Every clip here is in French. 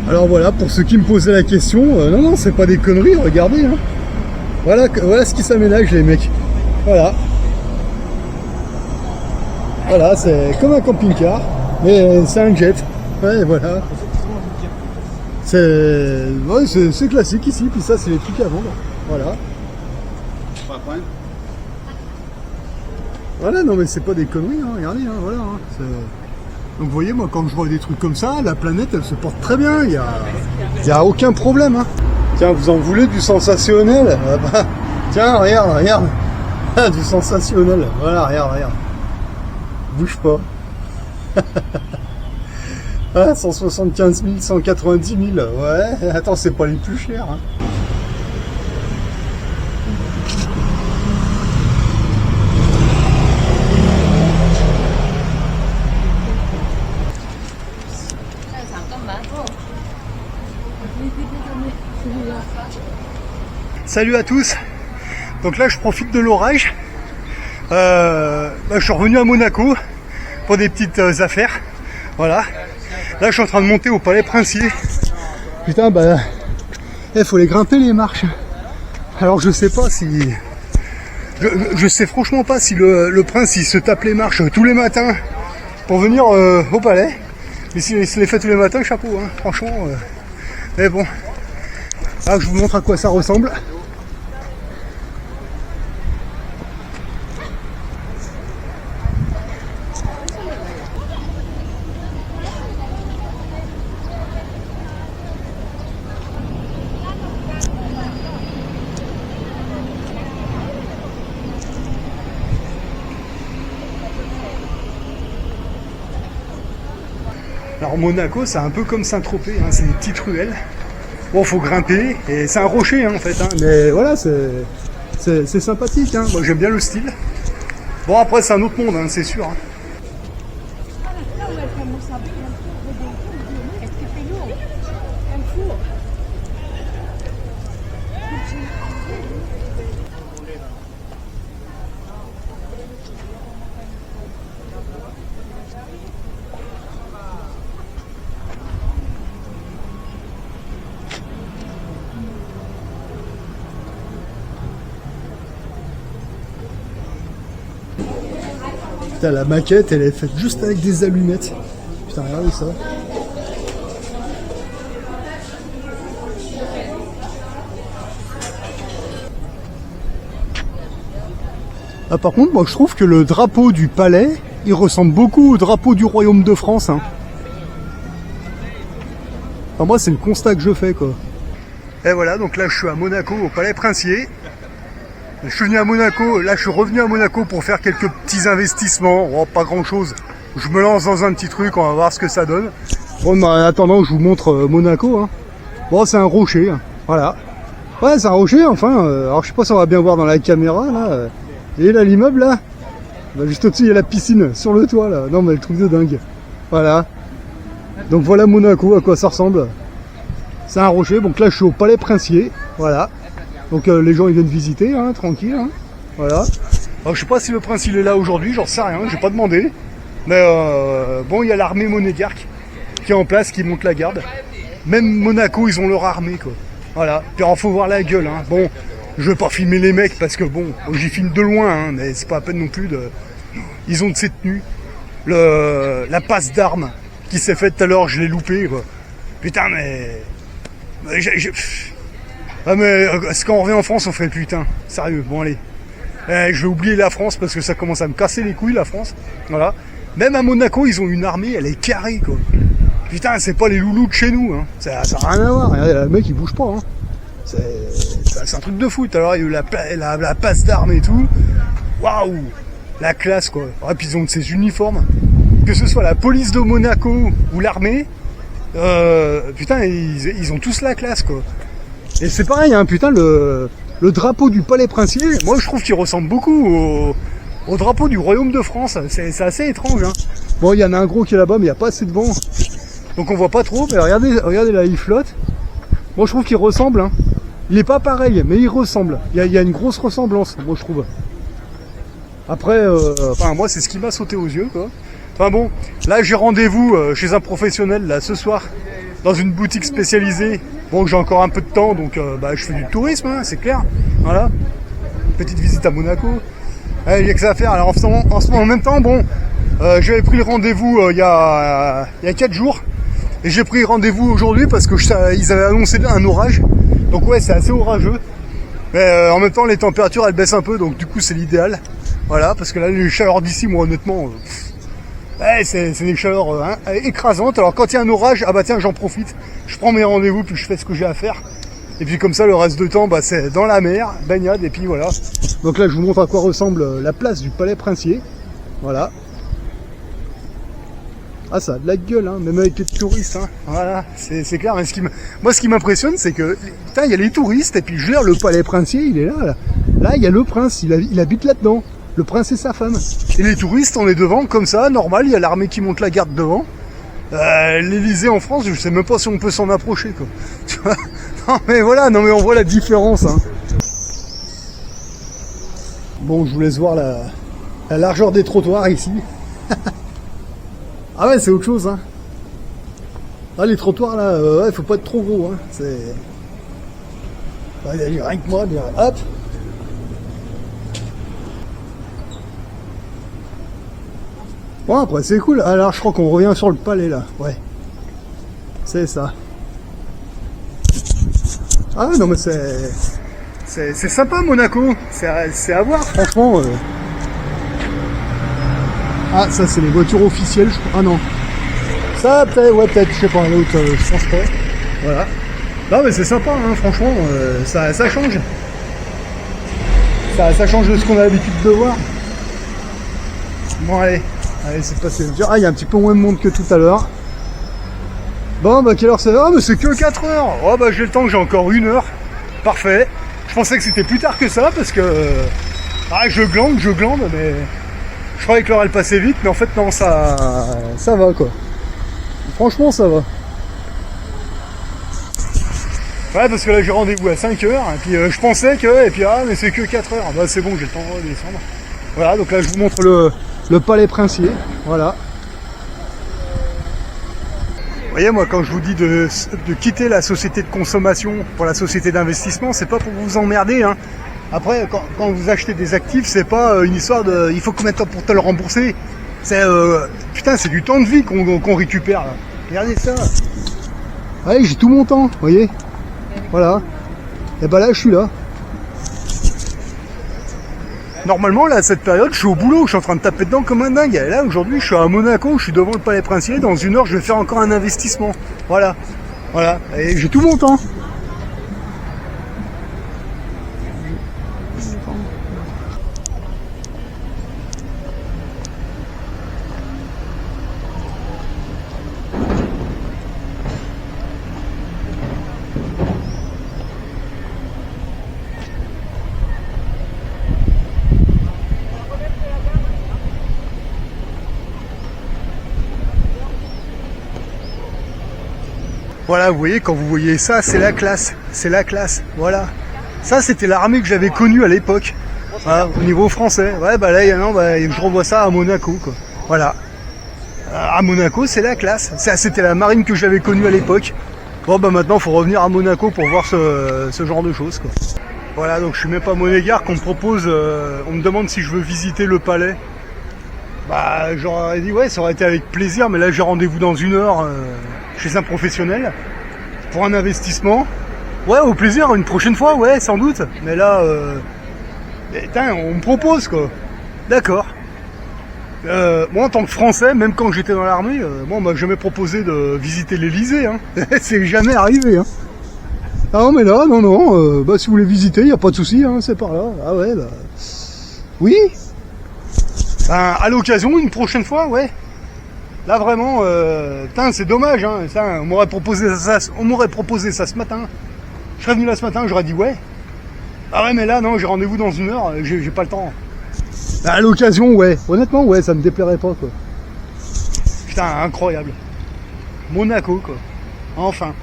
Alors voilà, pour ceux qui me posaient la question, non, non, c'est pas des conneries, regardez. Hein. Voilà, voilà ce qui s'aménage, les mecs. Voilà. Voilà, c'est comme un camping-car, mais c'est un jet. Ouais, voilà. C'est ouais, classique ici, puis ça, c'est les trucs à vendre. Voilà. Voilà, non, mais c'est pas des conneries, hein, regardez, hein, voilà. Hein, donc vous voyez, moi, quand je vois des trucs comme ça, la planète, elle se porte très bien, il y a aucun problème. Hein. Tiens, vous en voulez du sensationnel? Ah bah, tiens, regarde, regarde. Ah, du sensationnel, voilà, regarde, regarde. Bouge pas. Ah, 175 000, 190 000, ouais, attends, c'est pas les plus chers. Hein. Salut à tous. Donc là je profite de l'orage. Je suis revenu à Monaco pour des petites affaires. Voilà. Là je suis en train de monter au palais princier. Putain bah faut les grimper les marches. Alors je sais pas si. Je sais franchement pas si le prince il se tape les marches tous les matins pour venir au palais. Mais s'il se les fait tous les matins, chapeau, hein, franchement. Mais bon. Là je vous montre à quoi ça ressemble. Alors Monaco, c'est un peu comme Saint-Tropez, hein, c'est des petites ruelles. Bon, faut grimper, et c'est un rocher hein, en fait, hein, mais voilà, c'est sympathique. Hein. Moi j'aime bien le style. Bon après c'est un autre monde, hein, c'est sûr. Hein. Putain, la maquette, elle est faite juste avec des allumettes. Putain, regardez ça. Ah, par contre, moi je trouve que le drapeau du palais, il ressemble beaucoup au drapeau du Royaume de France. Hein. Enfin, moi, c'est le constat que je fais, quoi. Et voilà, donc là, je suis à Monaco, au palais princier. Je suis venu à Monaco, là je suis revenu à Monaco pour faire quelques petits investissements, oh, pas grand chose. Je me lance dans un petit truc, on va voir ce que ça donne. Bon, en attendant, je vous montre Monaco. Hein. Bon, c'est un rocher, hein. Voilà. Ouais, c'est un rocher, enfin. Alors je sais pas si on va bien voir dans la caméra, là. Et là, l'immeuble, là. Bah, juste au-dessus, il y a la piscine, sur le toit, là. Non, mais le truc de dingue. Voilà. Donc voilà Monaco, à quoi ça ressemble. C'est un rocher, donc là je suis au palais princier, voilà. Donc les gens ils viennent visiter, hein, tranquille, hein. Voilà. Alors, je sais pas si le prince il est là aujourd'hui, j'en sais rien, j'ai pas demandé. Mais bon, il y a l'armée monégasque qui est en place, qui monte la garde. Même Monaco, ils ont leur armée, quoi. Voilà. Puis alors, faut voir la gueule, hein. Bon, je vais pas filmer les mecs parce que bon, j'y filme de loin, hein, mais c'est pas à peine non plus de. Ils ont de ces tenues. La passe d'armes qui s'est faite tout à l'heure, je l'ai loupé, quoi. Putain, mais. Ah mais quand on revient en France on fait putain, sérieux, bon allez. Je vais oublier la France parce que ça commence à me casser les couilles la France. Voilà. Même à Monaco ils ont une armée, elle est carrée quoi. Putain c'est pas les loulous de chez nous hein. Ça n'a rien à voir, regardez le mec il bouge pas hein. C'est un truc de fou, alors il y a eu la passe d'armes et tout. Waouh. La classe quoi. Et puis ils ont de ces uniformes. Que ce soit la police de Monaco ou l'armée, putain ils ont tous la classe quoi. Et c'est pareil, hein, putain, le drapeau du palais princier, moi je trouve qu'il ressemble beaucoup au drapeau du Royaume de France. C'est assez étrange. Hein. Bon, il y en a un gros qui est là-bas, mais il n'y a pas assez de vent. Donc on voit pas trop, mais regardez là, il flotte. Moi je trouve qu'il ressemble. Hein. Il est pas pareil, mais il ressemble. Il y a une grosse ressemblance, moi je trouve. Après, enfin moi c'est ce qui m'a sauté aux yeux, quoi. Enfin bon, là j'ai rendez-vous chez un professionnel, là, ce soir. dans une boutique spécialisée. Bon, j'ai encore un peu de temps, donc je fais du tourisme, hein, c'est clair. Voilà. Petite visite à Monaco. Il n'y a que ça à faire. Alors en même temps, bon, j'avais pris le rendez-vous il y a 4 jours. Et j'ai pris rendez-vous aujourd'hui parce que ils avaient annoncé un orage. Donc ouais, c'est assez orageux. Mais en même temps, les températures, elles baissent un peu, donc du coup, c'est l'idéal. Voilà, parce que là, les chaleurs d'ici, moi, honnêtement, c'est des chaleurs écrasantes. Alors quand il y a un orage, ah bah tiens, j'en profite. Je prends mes rendez-vous, puis je fais ce que j'ai à faire. Et puis comme ça, le reste de temps, c'est dans la mer, baignade, et puis voilà. Donc là, je vous montre à quoi ressemble la place du Palais Princier. Voilà. Ah, ça a de la gueule, hein, même avec les touristes, hein. Voilà, c'est clair. Mais moi, ce qui m'impressionne, c'est que, putain, il y a les touristes, et puis je veux dire, le Palais Princier, il est là. Là, il y a le prince, il habite là-dedans. Le prince et sa femme. Et les touristes, on est devant, comme ça, normal, il y a l'armée qui monte la garde devant. L'Elysée en France, je sais même pas si on peut s'en approcher, quoi. Tu vois? Non, mais voilà, non, mais on voit la différence, hein. Bon, je vous laisse voir la largeur des trottoirs ici. Ah ouais, c'est autre chose, hein. Ah, les trottoirs, là, ouais, faut pas être trop gros, hein. C'est... Ouais, rien que moi, hop. Bon, après, c'est cool. Alors, je crois qu'on revient sur le palais, là. Ouais. C'est ça. Ah, non, mais c'est sympa, Monaco. C'est à voir, franchement. Ah, ça, c'est les voitures officielles, je crois. Ah, non. Ça, peut-être, ouais, peut-être, je sais pas, l'autre, je pense pas. Voilà. Non, mais c'est sympa, hein, franchement. Ça change. Ça change de ce qu'on a l'habitude de voir. Bon, allez. Allez, c'est passé. Ah, il y a un petit peu moins de monde que tout à l'heure. Bon, bah, quelle heure c'est? Ah, mais c'est que 4 heures. Oh, bah, j'ai le temps, j'ai encore 1 heure. Parfait. Je pensais que c'était plus tard que ça, parce que... je glande, mais... Je croyais que l'heure, elle passait vite, mais en fait, non, ça va, quoi. Franchement, ça va. Ouais, parce que là, j'ai rendez-vous à 5 heures, et puis je pensais que... Et puis, mais c'est que 4 heures. Bah, c'est bon, j'ai le temps de descendre. Voilà, donc là, je vous montre le Palais Princier, voilà. Vous voyez, moi, quand je vous dis de quitter la société de consommation pour la société d'investissement, c'est pas pour vous emmerder, hein. Après, quand vous achetez des actifs, c'est pas une histoire de... Il faut combien de temps pour te le rembourser? C'est... putain, c'est du temps de vie qu'on récupère, là. Regardez ça. Allez, j'ai tout mon temps, vous voyez. Voilà. Et bah là, je suis là. Normalement, là, à cette période, je suis au boulot, je suis en train de taper dedans comme un dingue. Et là, aujourd'hui, je suis à Monaco, je suis devant le Palais Princier. Dans 1 heure, je vais faire encore un investissement. Voilà. Voilà. Et j'ai tout mon temps. Voilà, vous voyez, quand vous voyez ça, c'est la classe. C'est la classe, voilà. Ça, c'était l'armée que j'avais connue à l'époque. Voilà, au niveau français. Ouais, bah là, non, je revois ça à Monaco, quoi. Voilà. À Monaco, c'est la classe. C'était la marine que j'avais connue à l'époque. Bon, bah maintenant, il faut revenir à Monaco pour voir ce genre de choses, quoi. Voilà, donc je suis même pas monégasque, qu'on me propose, on me demande si je veux visiter le palais. Bah, j'aurais dit, ouais, ça aurait été avec plaisir, mais là, j'ai rendez-vous dans 1 heure chez un professionnel pour un investissement. Ouais, au plaisir, une prochaine fois, ouais, sans doute. Mais là, putain, on me propose, quoi. D'accord. Moi, en tant que Français, même quand j'étais dans l'armée, moi, on m'a jamais proposé de visiter l'Elysée, hein. C'est jamais arrivé, hein. Ah non, mais là, non, bah, si vous voulez visiter, il n'y a pas de souci, hein, c'est par là. Ah ouais, bah... Oui. Ben, à l'occasion, une prochaine fois, ouais. Là, vraiment, putain, c'est dommage, hein. Ça, on m'aurait proposé ça ce matin. Je serais venu là ce matin, j'aurais dit ouais. Ah ouais, mais là, non, j'ai rendez-vous dans 1 heure, j'ai pas le temps. À l'occasion, ouais. Honnêtement, ouais, ça me déplairait pas, quoi. Putain, incroyable. Monaco, quoi. Enfin.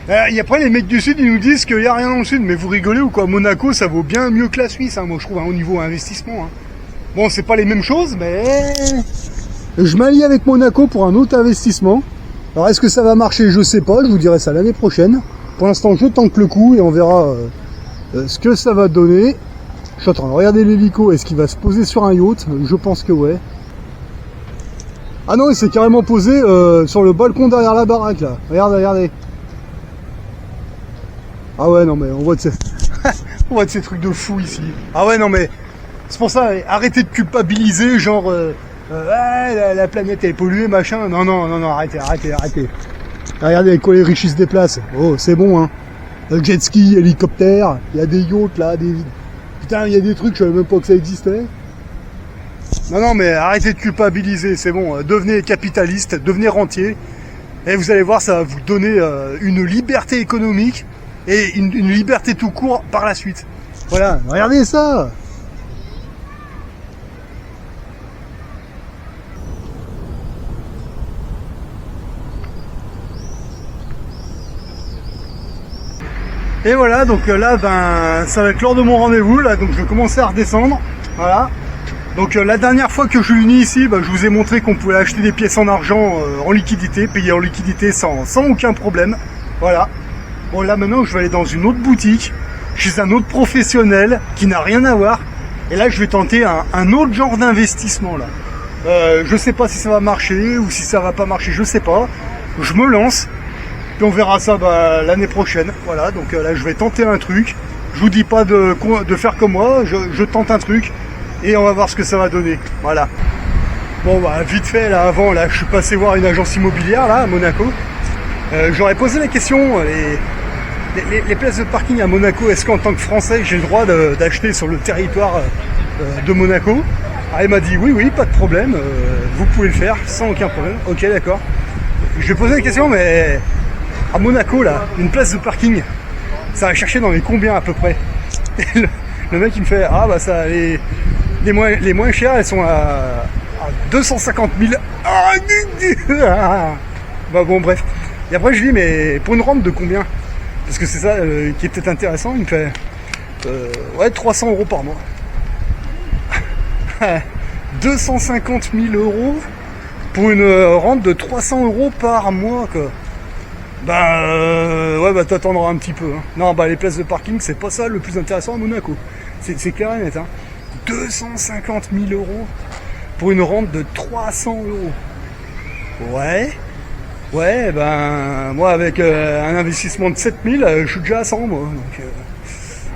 Et après, les mecs du Sud, ils nous disent qu'il n'y a rien dans le Sud. Mais vous rigolez ou quoi? Monaco, ça vaut bien mieux que la Suisse, hein, moi, je trouve, hein, au niveau investissement. Hein. Bon, c'est pas les mêmes choses, mais... Je m'allie avec Monaco pour un autre investissement. Alors est-ce que ça va marcher? Je sais pas, je vous dirai ça l'année prochaine. Pour l'instant je tente le coup et on verra ce que ça va donner. Je suis en train de regarder l'hélico, est-ce qu'il va se poser sur un yacht? Je pense que ouais. Ah non, il s'est carrément posé sur le balcon derrière la baraque là. Regardez, regardez. Ah ouais, non mais on voit de ces... on voit de ces trucs de fou ici. Ah ouais, non mais c'est pour ça, arrêtez de culpabiliser, genre la planète elle est polluée, machin. Non, non, non, non, arrêtez, arrêtez, arrêtez. Regardez quoi les riches ils se déplacent. Oh, c'est bon, hein. Jet ski, hélicoptère, il y a des yachts là, des... Putain, il y a des trucs, je savais même pas que ça existait. Non, non, mais arrêtez de culpabiliser, c'est bon. Devenez capitaliste, devenez rentier. Et vous allez voir, ça va vous donner une liberté économique et une liberté tout court par la suite. Voilà, regardez ça. Et voilà, donc là, ben, ça va être l'heure de mon rendez-vous, là, donc je vais commencer à redescendre, voilà. Donc la dernière fois que je suis venu ici, ben, je vous ai montré qu'on pouvait acheter des pièces en argent, en liquidité, payer en liquidité sans aucun problème, voilà. Bon là maintenant, je vais aller dans une autre boutique, chez un autre professionnel qui n'a rien à voir, et là je vais tenter un autre genre d'investissement, là. Je sais pas si ça va marcher, ou si ça va pas marcher, je sais pas, je me lance. Puis on verra ça l'année prochaine. Voilà, donc là je vais tenter un truc. Je vous dis pas de faire comme moi, je tente un truc et on va voir ce que ça va donner. Voilà. Bon bah vite fait là avant, là je suis passé voir une agence immobilière là à Monaco. J'aurais posé la question, les places de parking à Monaco, est-ce qu'en tant que Français j'ai le droit d'acheter sur le territoire de Monaco? Ah, il m'a dit oui, oui, pas de problème, vous pouvez le faire sans aucun problème. Ok, d'accord. Je lui ai posé la question, mais à Monaco, là, une place de parking, ça va chercher dans les combien à peu près? Et le mec il me fait, ah bah ça, les moins chères, elles sont à 250 000. Bah bon, bref. Et après je lui dis, mais pour une rampe de combien? Parce que c'est ça qui est peut-être intéressant. Il me fait, ouais, 300 € par mois. 250 000 € pour une rampe de 300 € par mois, quoi. Ouais, bah t'attendras un petit peu. Hein. Non, bah les places de parking, c'est pas ça le plus intéressant à Monaco. C'est clair et net. Hein. 250 000 € pour une rampe de 300 €. Ouais. Ouais, ben moi avec un investissement de 7 000, je suis déjà à 100 moi.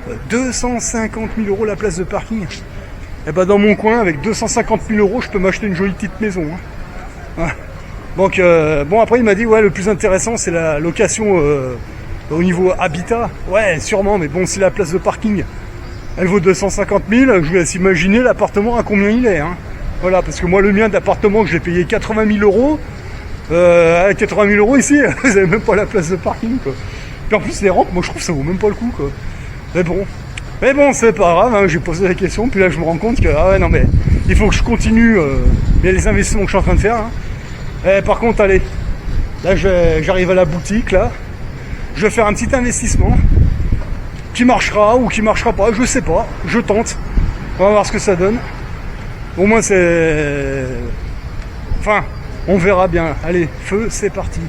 Donc 250 000 € la place de parking. Et bah dans mon coin, avec 250 000 €, je peux m'acheter une jolie petite maison. Hein. Ouais. Donc bon, après il m'a dit ouais, le plus intéressant c'est la location au niveau habitat. Ouais, sûrement, mais bon, si la place de parking elle vaut 250 000, je vous laisse imaginer l'appartement à combien il est. Hein. Voilà, parce que moi le mien d'appartement je l'ai payé 80 000 €. Avec 80 000 € ici, vous avez même pas la place de parking, quoi. Puis en plus les rampes, moi je trouve que ça vaut même pas le coup, quoi. Mais bon, c'est pas grave, hein, j'ai posé la question, puis là je me rends compte que ah ouais, non mais il faut que je continue les investissements que je suis en train de faire. Hein. Par contre, allez, là j'arrive à la boutique, là, je vais faire un petit investissement qui marchera ou qui marchera pas, je sais pas, je tente, on va voir ce que ça donne. Au moins c'est... Enfin, on verra bien. Allez, feu, c'est parti.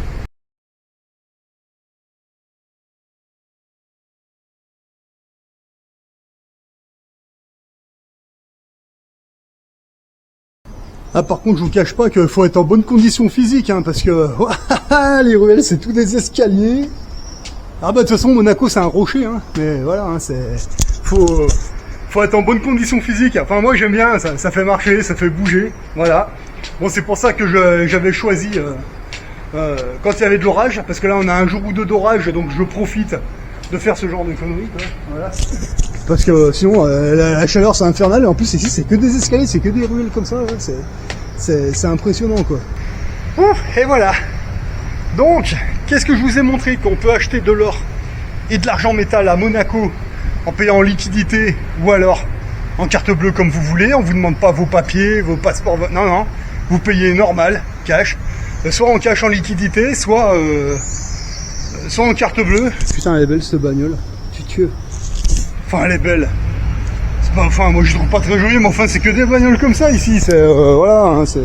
Ah, par contre, je vous cache pas qu'il faut être en bonne condition physique, hein, parce que les ruelles, c'est tout des escaliers. Ah bah de toute façon, Monaco, c'est un rocher, hein, mais voilà, hein, faut être en bonne condition physique. Enfin, moi, j'aime bien, ça fait marcher, ça fait bouger, voilà. Bon, c'est pour ça que j'avais choisi quand il y avait de l'orage, parce que là, on a un jour ou deux d'orage, donc je profite de faire ce genre de conneries, quoi. Voilà. Parce que sinon la chaleur c'est infernal, et en plus ici c'est que des escaliers, c'est que des ruelles comme ça, ouais, c'est impressionnant, quoi. Et voilà. Donc, qu'est-ce que je vous ai montré? Qu'on peut acheter de l'or et de l'argent métal à Monaco en payant en liquidité ou alors en carte bleue comme vous voulez. On vous demande pas vos papiers, vos passeports, non, non, vous payez normal, cash, soit en cash en liquidité, soit en carte bleue. Putain, elle est belle cette bagnole, tu te tues. Enfin, elle est belle. C'est pas, enfin, moi je trouve pas très jolie, mais enfin, c'est que des bagnoles comme ça ici. C'est voilà, hein, c'est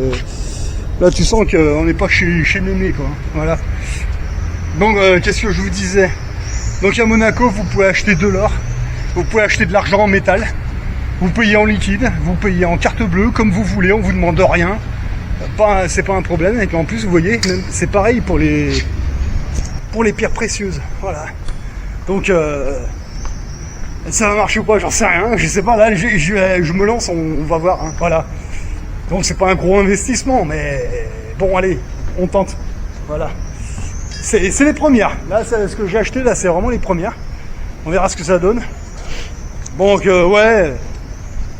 Là, tu sens qu'on n'est pas chez Mémé, quoi. Voilà. Donc, qu'est-ce que je vous disais? Donc, à Monaco, vous pouvez acheter de l'or, vous pouvez acheter de l'argent en métal, vous payez en liquide, vous payez en carte bleue, comme vous voulez, on vous demande rien. C'est pas un problème. Et en plus, vous voyez, c'est pareil pour les pierres précieuses. Voilà. Donc, ça va marcher ou pas, j'en sais rien. Je sais pas, là, je me lance, on va voir. Hein. Voilà. Donc, c'est pas un gros investissement, mais bon, allez, on tente. Voilà. C'est les premières. Là, ce que j'ai acheté, là, c'est vraiment les premières. On verra ce que ça donne. Donc, ouais,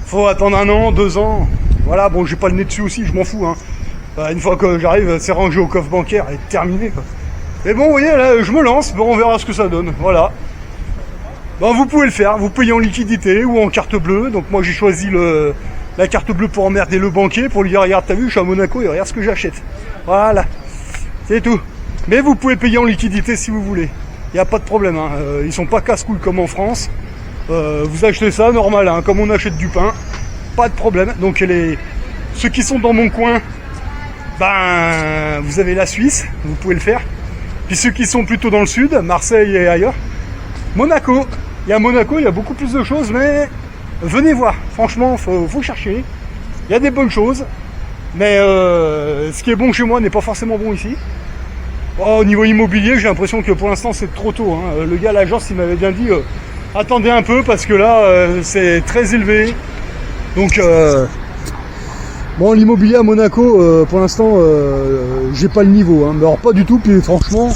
faut attendre 1 an, 2 ans. Voilà, bon, j'ai pas le nez dessus aussi, je m'en fous. Hein. Une fois que j'arrive, c'est rangé au coffre bancaire et terminé. Quoi. Mais bon, vous voyez, là, je me lance. Bon, on verra ce que ça donne. Voilà. Bon, vous pouvez le faire. Vous payez en liquidité ou en carte bleue. Donc, moi, j'ai choisi la carte bleue pour emmerder le banquier, pour lui dire, regarde, t'as vu, je suis à Monaco et regarde ce que j'achète. Voilà. C'est tout. Mais vous pouvez payer en liquidité si vous voulez. Il n'y a pas de problème. Hein. Ils sont pas casse-couilles comme en France. Vous achetez ça normal, hein, comme on achète du pain. Pas de problème. Donc ceux qui sont dans mon coin, ben vous avez la Suisse, vous pouvez le faire. Puis ceux qui sont plutôt dans le sud, Marseille et ailleurs, Monaco. Et à Monaco, il y a beaucoup plus de choses, mais venez voir. Franchement, faut chercher. Il y a des bonnes choses. Mais ce qui est bon chez moi n'est pas forcément bon ici. Oh, au niveau immobilier, j'ai l'impression que pour l'instant c'est trop tôt. Hein. Le gars à l'agence, il m'avait bien dit attendez un peu parce que là c'est très élevé. Donc bon, l'immobilier à Monaco, pour l'instant, j'ai pas le niveau. Hein. Mais alors pas du tout. Puis franchement,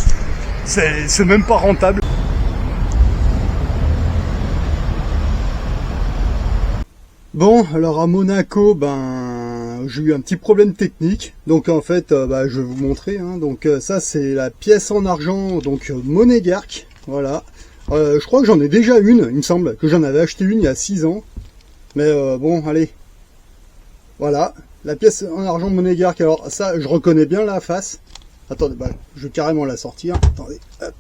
c'est même pas rentable. Bon, alors à Monaco, ben j'ai eu un petit problème technique. Donc en fait, je vais vous montrer. Hein. Donc ça c'est la pièce en argent, donc monégasque. Voilà. Je crois que j'en ai déjà une, il me semble, que j'en avais acheté une il y a 6 ans. Mais bon, allez. Voilà, la pièce en argent monégasque. Alors ça, je reconnais bien la face. Attendez, je vais carrément la sortir. Attendez, hop.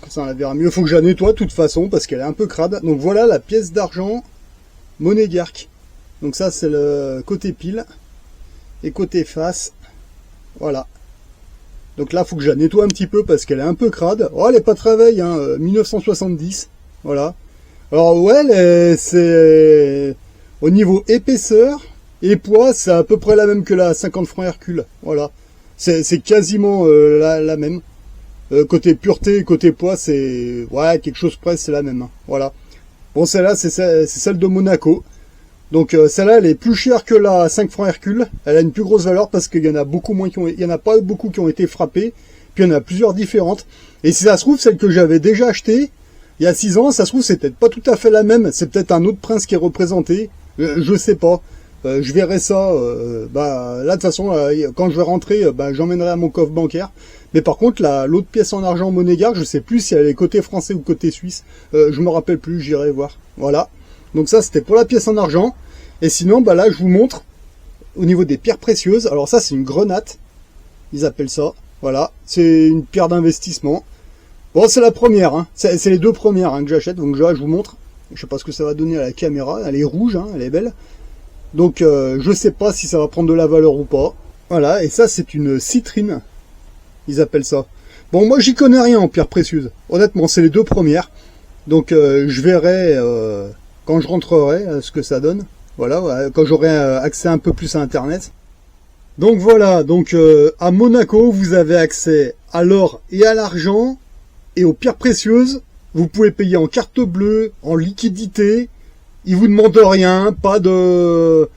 Ça, on la verra mieux. Il faut que je la nettoie de toute façon parce qu'elle est un peu crade. Donc voilà la pièce d'argent monégasque. Donc ça, c'est le côté pile. Et côté face, voilà. Donc là, il faut que je la nettoie un petit peu parce qu'elle est un peu crade. Oh, elle est pas très vieille, hein, 1970. Voilà. Alors ouais, c'est au niveau épaisseur et poids, c'est à peu près la même que la 50 francs Hercule. Voilà. C'est quasiment la même. Côté pureté, côté poids, c'est ouais, quelque chose près, c'est la même. Hein. Voilà. Bon, celle-là, c'est celle de Monaco. Donc celle-là, elle est plus chère que la 5 francs Hercule. Elle a une plus grosse valeur parce qu'il y en a beaucoup moins il y en a pas beaucoup qui ont été frappés. Puis il y en a plusieurs différentes. Et si ça se trouve, celle que j'avais déjà achetée il y a 6 ans, ça se trouve, c'est peut-être pas tout à fait la même. C'est peut-être un autre prince qui est représenté. Je sais pas. Je verrai ça. Là, de toute façon, quand je vais rentrer, j'emmènerai à mon coffre bancaire. Mais par contre, l'autre pièce en argent monégasque, je sais plus si elle est côté français ou côté suisse. Je me rappelle plus, j'irai voir. Voilà. Donc ça, c'était pour la pièce en argent. Et sinon, là, je vous montre au niveau des pierres précieuses. Alors ça, c'est une grenate. Ils appellent ça. Voilà. C'est une pierre d'investissement. Bon, c'est la première. Hein. C'est les 2 premières que j'achète. Donc je vous montre. Je sais pas ce que ça va donner à la caméra. Elle est rouge, hein, elle est belle. Donc je sais pas si ça va prendre de la valeur ou pas. Voilà. Et ça, c'est une citrine. Ils appellent ça. Bon, moi, j'y connais rien en pierres précieuses. Honnêtement, c'est les 2 premières. Donc je verrai quand je rentrerai ce que ça donne. Voilà, quand j'aurai accès un peu plus à Internet. Donc voilà, donc à Monaco, vous avez accès à l'or et à l'argent. Et aux pierres précieuses, vous pouvez payer en carte bleue, en liquidité. Ils vous demandent rien, pas de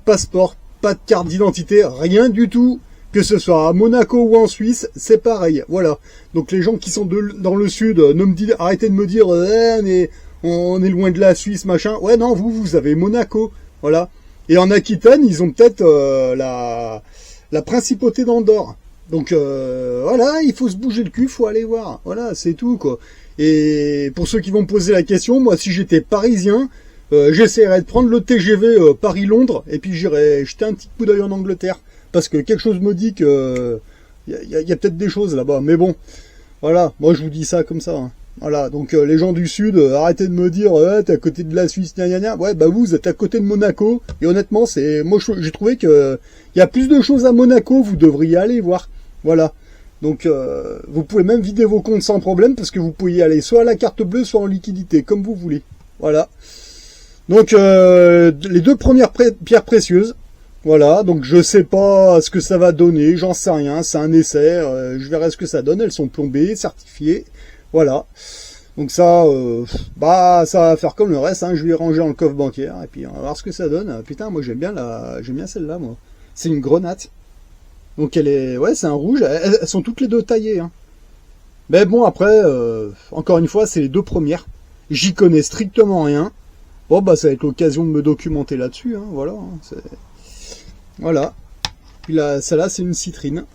passeport, pas de carte d'identité, rien du tout. Que ce soit à Monaco ou en Suisse, c'est pareil. Voilà. Donc les gens qui sont dans le sud, arrêtez de me dire on est loin de la Suisse, machin. Ouais, non, vous avez Monaco. Voilà. Et en Aquitaine, ils ont peut-être la principauté d'Andorre. Donc voilà, il faut se bouger le cul, faut aller voir. Voilà, c'est tout, quoi. Et pour ceux qui vont me poser la question, moi, si j'étais parisien, j'essaierais de prendre le TGV Paris-Londres, et puis j'irais jeter un petit coup d'œil en Angleterre. Parce que quelque chose me dit que y a peut-être des choses là-bas. Mais bon, voilà, moi je vous dis ça comme ça. Hein. Voilà, donc les gens du Sud, arrêtez de me dire t'es à côté de la Suisse, gna gna gna. Ouais, bah vous êtes à côté de Monaco, et honnêtement, moi j'ai trouvé que il y a plus de choses à Monaco, vous devriez aller voir. Voilà. Donc vous pouvez même vider vos comptes sans problème, parce que vous pouvez y aller soit à la carte bleue, soit en liquidité, comme vous voulez. Voilà. Donc les deux premières pierres précieuses. Voilà, donc je sais pas ce que ça va donner, j'en sais rien, c'est un essai, je verrai ce que ça donne, elles sont plombées, certifiées, voilà. Donc ça, ça va faire comme le reste, hein, je vais les ranger dans le coffre bancaire, et puis on va voir ce que ça donne. Putain, moi j'aime bien celle-là, moi. C'est une grenade. Donc c'est un rouge, elles sont toutes les deux taillées, hein. Mais bon, après, encore une fois, c'est les deux premières. J'y connais strictement rien. Bon, bah ça va être l'occasion de me documenter là-dessus, hein, voilà. Voilà. Puis là, celle-là, c'est une citrine.